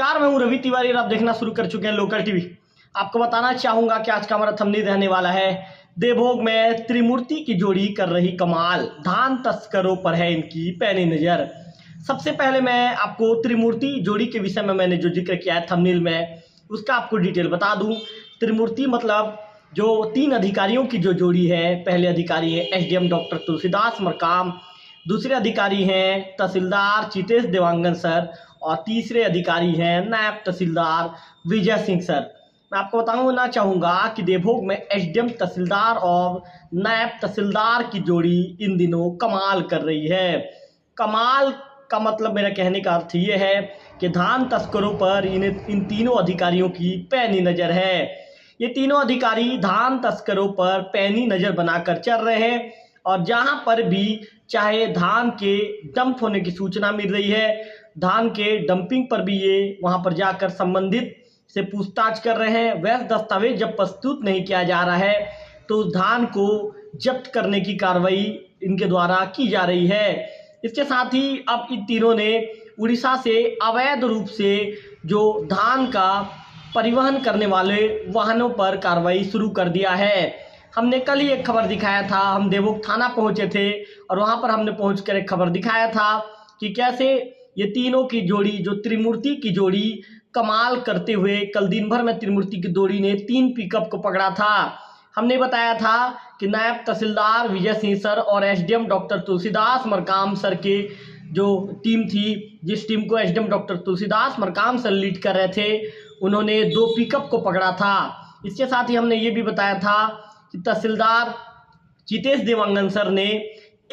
नमस्कार, मैं हूं रवि तिवारी और आप देखना शुरू कर चुके हैं लोकल टीवी। आपको बताना चाहूंगा कि आज का हमारा थंबनेल रहने वाला है देवभोग में त्रिमूर्ति की जोड़ी कर रही कमाल, धान तस्करों पर है इनकी पैनी नजर। सबसे पहले मैं आपको त्रिमूर्ति जोड़ी के विषय में मैंने जो जिक्र किया है थंबनेल में, उसका आपको डिटेल बता दूं। त्रिमूर्ति मतलब जो 3 अधिकारियों की जो जोड़ी है। पहले अधिकारी है एसडीएम डॉक्टर तुलसीदास मरकाम, दूसरे अधिकारी हैं तहसीलदार चितेश देवांगन सर और तीसरे अधिकारी हैं नायब तहसीलदार विजय सिंह सर। मैं आपको बताना चाहूँगा कि देवभोग में एसडीएम तहसीलदार और नायब तहसीलदार की जोड़ी इन दिनों कमाल कर रही है। कमाल का मतलब मेरा कहने का अर्थ ये है कि धान तस्करों पर इन तीनों अधिकारियों की पैनी नज़र है। ये तीनों अधिकारी धान तस्करों पर पैनी नज़र बनाकर चल रहे हैं और जहां पर भी चाहे धान के डंप होने की सूचना मिल रही है, धान के डंपिंग पर भी ये वहां पर जाकर संबंधित से पूछताछ कर रहे हैं। वैध दस्तावेज जब प्रस्तुत नहीं किया जा रहा है तो उस धान को जब्त करने की कार्रवाई इनके द्वारा की जा रही है। इसके साथ ही अब इन तीनों ने उड़ीसा से अवैध रूप से जो धान का परिवहन करने वाले वाहनों पर कार्रवाई शुरू कर दिया है। हमने कल ही एक खबर दिखाया था, हम देवभोग थाना पहुंचे थे और वहां पर हमने पहुंचकर एक खबर दिखाया था कि कैसे ये तीनों की जोड़ी, जो त्रिमूर्ति की जोड़ी कमाल करते हुए कल दिन भर में त्रिमूर्ति की जोड़ी ने 3 पिकअप को पकड़ा था। हमने बताया था कि नायब तहसीलदार विजय सिंह सर और SDM doctor Tulsidas Markam sir के जो टीम थी, जिस टीम को SDM doctor Tulsidas Markam sir lead कर रहे थे, उन्होंने 2 पिकअप को पकड़ा था। इसके साथ ही हमने ये भी बताया था कि तहसीलदार चितेश देवांगन सर ने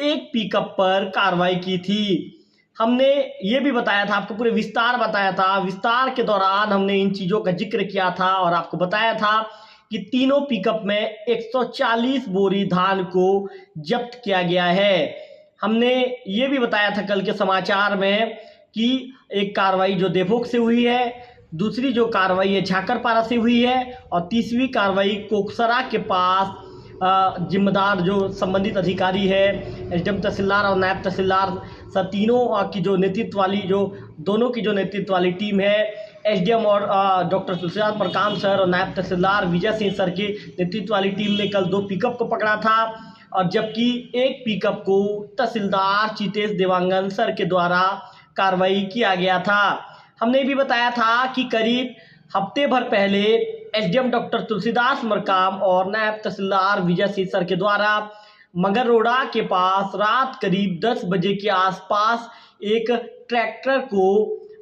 1 पिकअप पर कार्रवाई की थी। हमने ये भी बताया था, आपको पूरे विस्तार बताया था। विस्तार के दौरान हमने इन चीज़ों का जिक्र किया था और आपको बताया था कि तीनों पिकअप में 140 बोरी धान को जब्त किया गया है। हमने ये भी बताया था कल के समाचार में कि एक कार्रवाई जो देवभोग से हुई है, दूसरी जो कार्रवाई है झाकरपारा से हुई है और तीसरी कार्रवाई कोकसरा के पास जिम्मेदार जो संबंधित अधिकारी है एसडीएम तहसीलदार और नायब तहसीलदार सर, तीनों की जो नेतृत्व वाली दोनों की जो नेतृत्व वाली टीम है, एसडीएम और डॉक्टर तुलसीदास मरकाम सर और नायब तहसीलदार विजय सिंह सर के नेतृत्व वाली टीम ने कल 2 पिकअप को पकड़ा था और जबकि 1 पिकअप को तहसीलदार चितेश देवांगन सर के द्वारा कार्रवाई किया गया था। हमने भी बताया था कि करीब हफ्ते भर पहले एसडीएम डॉक्टर तुलसीदास मरकाम और नायब तहसीलदार विजय सिंह सर के द्वारा मगररोड़ा के पास रात करीब 10 बजे के आसपास एक ट्रैक्टर को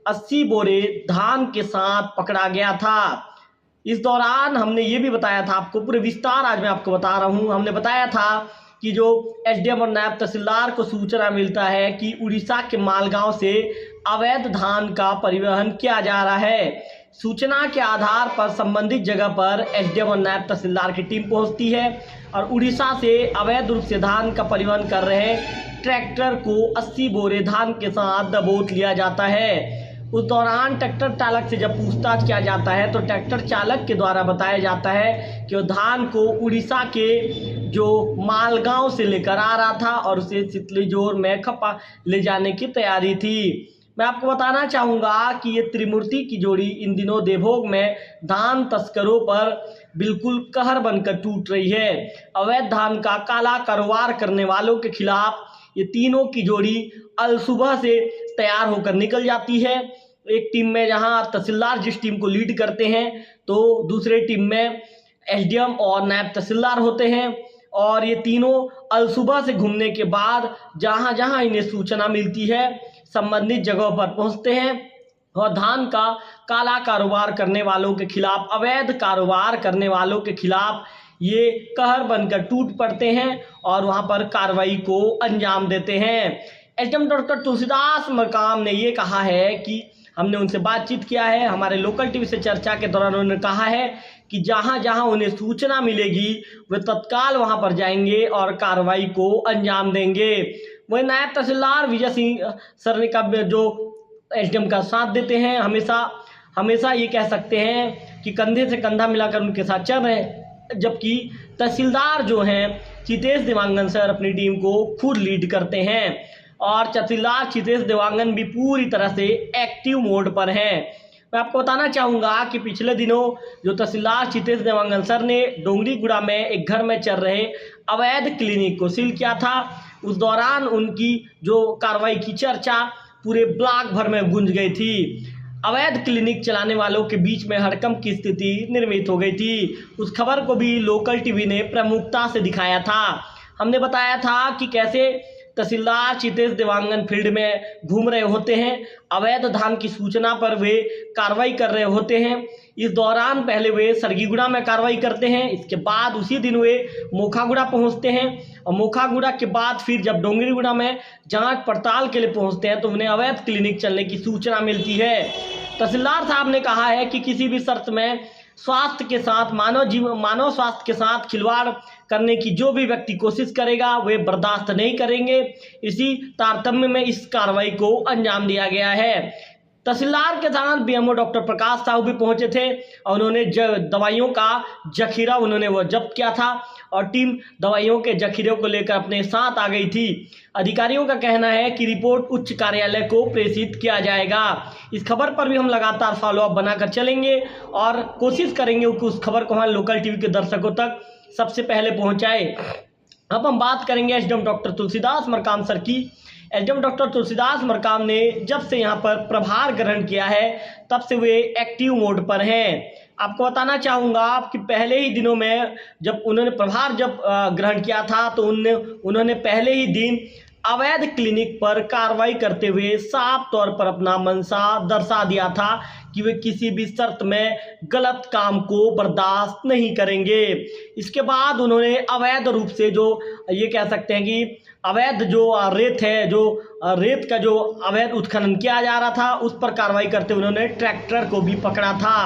80 बोरे धान के साथ पकड़ा गया था। इस दौरान हमने ये भी बताया था, आपको पूरे विस्तार आज मैं आपको बता रहा हूँ। हमने बताया था कि जो एसडीएम और नायब तहसीलदार को सूचना मिलता है कि उड़ीसा के मालगांव से अवैध धान का परिवहन किया जा रहा है। सूचना के आधार पर संबंधित जगह पर एसडीएम और नायब तहसीलदार की टीम पहुंचती है और उड़ीसा से अवैध रूप से धान का परिवहन कर रहे ट्रैक्टर को 80 बोरे धान के साथ दबोच लिया जाता है। उस दौरान ट्रैक्टर चालक से जब पूछताछ किया जाता है तो ट्रैक्टर चालक के द्वारा बताया जाता है कि वो धान को उड़ीसा के जो मालगांव से लेकर आ रहा था और उसे सितलीजोर में खपा ले जाने की तैयारी थी। मैं आपको बताना चाहूँगा कि ये त्रिमूर्ति की जोड़ी इन दिनों देवभोग में धान तस्करों पर बिल्कुल कहर बनकर टूट रही है। अवैध धान का काला कारोबार करने वालों के खिलाफ ये तीनों की जोड़ी अल सुबह से तैयार होकर निकल जाती है। एक टीम में जहां तहसीलदार जिस टीम को लीड करते हैं तो दूसरे टीम में एसडीएम और नायब तहसीलदार होते हैं और ये तीनों अल सुबह से घूमने के बाद जहां जहां इन्हें सूचना मिलती है संबंधित जगहों पर पहुंचते हैं और धान का काला कारोबार करने वालों के खिलाफ, अवैध कारोबार करने वालों के खिलाफ ये कहर बनकर टूट पड़ते हैं और वहां पर कार्रवाई को अंजाम देते हैं। एसडीएम डॉक्टर तुलसीदास मरकाम ने ये कहा है कि हमने उनसे बातचीत किया है, हमारे लोकल टीवी से चर्चा के दौरान उन्होंने कहा है कि जहां जहां उन्हें सूचना मिलेगी वे तत्काल वहां पर जाएंगे और कार्रवाई को अंजाम देंगे। वही नायब तहसीलदार विजय सिंह सर ने का जो एसडीएम का साथ देते हैं, हमेशा ये कह सकते हैं कि कंधे से कंधा मिलाकर उनके साथ चल रहे हैं, जबकि तहसीलदार जो हैं चितेश देवांगन सर अपनी टीम को खुद लीड करते हैं और तहसीलदार चितेश देवांगन भी पूरी तरह से एक्टिव मोड पर हैं। मैं आपको बताना चाहूँगा कि पिछले दिनों जो तहसीलदार चितेश देवांगन सर ने डोंगरीगुड़ा में एक घर में चल रहे अवैध क्लिनिक को सील किया था। उस दौरान उनकी जो कार्रवाई की चर्चा पूरे ब्लॉक भर में गूंज गई थी। अवैध क्लिनिक चलाने वालों के बीच में हड़कंप की स्थिति निर्मित हो गई थी। उस खबर को भी लोकल टीवी ने प्रमुखता से दिखाया था। हमने बताया था कि कैसे तहसीलदार चितेश देवांगन फील्ड में घूम रहे होते हैं, अवैध धान की सूचना पर वे कार्रवाई कर रहे होते हैं। इस दौरान पहले वे सरगीगुड़ा में कार्रवाई करते हैं, इसके बाद उसी दिन वे मोखागुड़ा पहुंचते हैं और मोखागुड़ा के बाद फिर जब डोंगरीगुड़ा में जांच पड़ताल के लिए पहुंचते हैं तो उन्हें अवैध क्लिनिक चलने की सूचना मिलती है। तहसीलदार साहब ने कहा है कि किसी भी शर्त में स्वास्थ्य के साथ मानव स्वास्थ्य के साथ खिलवाड़ करने की जो भी व्यक्ति कोशिश करेगा वे बर्दाश्त नहीं करेंगे। इसी तारतम्य में इस कार्रवाई को अंजाम दिया गया है। तहसीलदार के साथ बीएमओ डॉक्टर प्रकाश साहू भी पहुंचे थे और उन्होंने दवाइयों का जखीरा वो जब्त किया था और टीम दवाइयों के जखीरे को लेकर अपने साथ आ गई थी। अधिकारियों का कहना है कि रिपोर्ट उच्च कार्यालय को प्रेषित किया जाएगा। इस खबर पर भी हम लगातार फॉलोअप बनाकर चलेंगे और कोशिश करेंगे कि उस खबर को हमारे लोकल टीवी के दर्शकों तक सबसे पहले पहुंचाए। अब हम बात करेंगे SDM doctor Tulsidas Markam sir की। एसडीएम डॉक्टर तुलसीदास मरकाम ने जब से यहाँ पर प्रभार ग्रहण किया है तब से वे एक्टिव मोड पर हैं। आपको बताना चाहूँगा कि पहले ही दिनों में जब उन्होंने प्रभार ग्रहण किया था तो उन्होंने पहले ही दिन अवैध क्लिनिक पर कार्रवाई करते हुए साफ तौर पर अपना मंशा दर्शा दिया था कि वे किसी भी शर्त में गलत काम को बर्दाश्त नहीं करेंगे। इसके बाद उन्होंने अवैध रूप से जो ये कह सकते हैं कि अवैध जो रेत का जो अवैध उत्खनन किया जा रहा था उस पर कार्रवाई करते हुए उन्होंने ट्रैक्टर को भी पकड़ा था।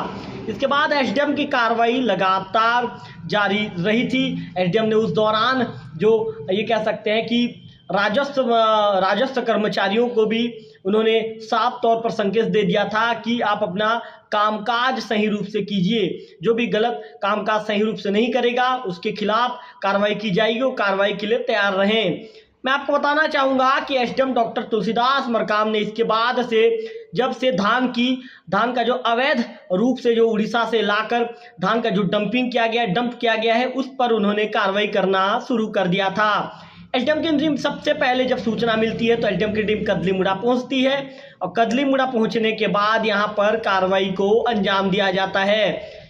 इसके बाद एसडीएम की कार्रवाई लगातार जारी रही थी। एसडीएम ने उस दौरान जो ये कह सकते हैं कि राजस्व कर्मचारियों को भी उन्होंने साफ तौर पर संकेत दे दिया था कि आप अपना कामकाज सही रूप से कीजिए, जो भी गलत कामकाज सही रूप से नहीं करेगा उसके खिलाफ कार्रवाई की जाएगी और कार्रवाई के लिए तैयार रहें। मैं आपको बताना चाहूँगा कि एसडीएम डॉक्टर तुलसीदास मरकाम ने इसके बाद से जब से धान का जो अवैध रूप से जो उड़ीसा से लाकर धान का जो डंप किया गया है उस पर उन्होंने कार्रवाई करना शुरू कर दिया था। एसडीएम की टीम सबसे पहले जब सूचना मिलती है तो एसडीएम की टीम कदलीमुड़ा पहुंचती है और कदलीमुड़ा पहुंचने के बाद यहां पर कार्रवाई को अंजाम दिया जाता है।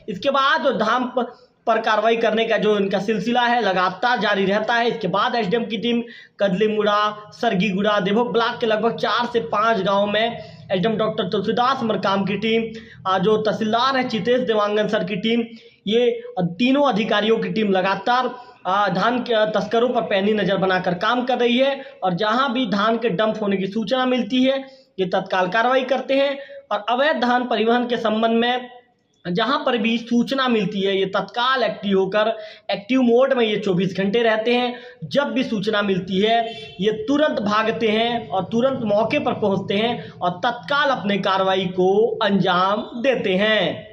इसके बाद जो धाम पर कार्रवाई करने का जो इनका सिलसिला है लगातार जारी रहता है। इसके बाद एसडीएम की टीम कदलीमुड़ा, सरगीगुड़ा, देवभोग ब्लॉक के लगभग 4 से 5 गाँव में एसडीएम डॉक्टर तुलसीदास मरकाम की टीम, जो तहसीलदार है चितेश देवांगन सर की टीम, ये तीनों अधिकारियों की टीम लगातार धान के तस्करों पर पैनी नज़र बनाकर काम कर रही है और जहां भी धान के डंप होने की सूचना मिलती है ये तत्काल कार्रवाई करते हैं और अवैध धान परिवहन के संबंध में जहां पर भी सूचना मिलती है ये तत्काल एक्टिव मोड में ये 24 घंटे रहते हैं। जब भी सूचना मिलती है ये तुरंत भागते हैं और तुरंत मौके पर पहुंचते हैं और तत्काल अपने कार्रवाई को अंजाम देते हैं।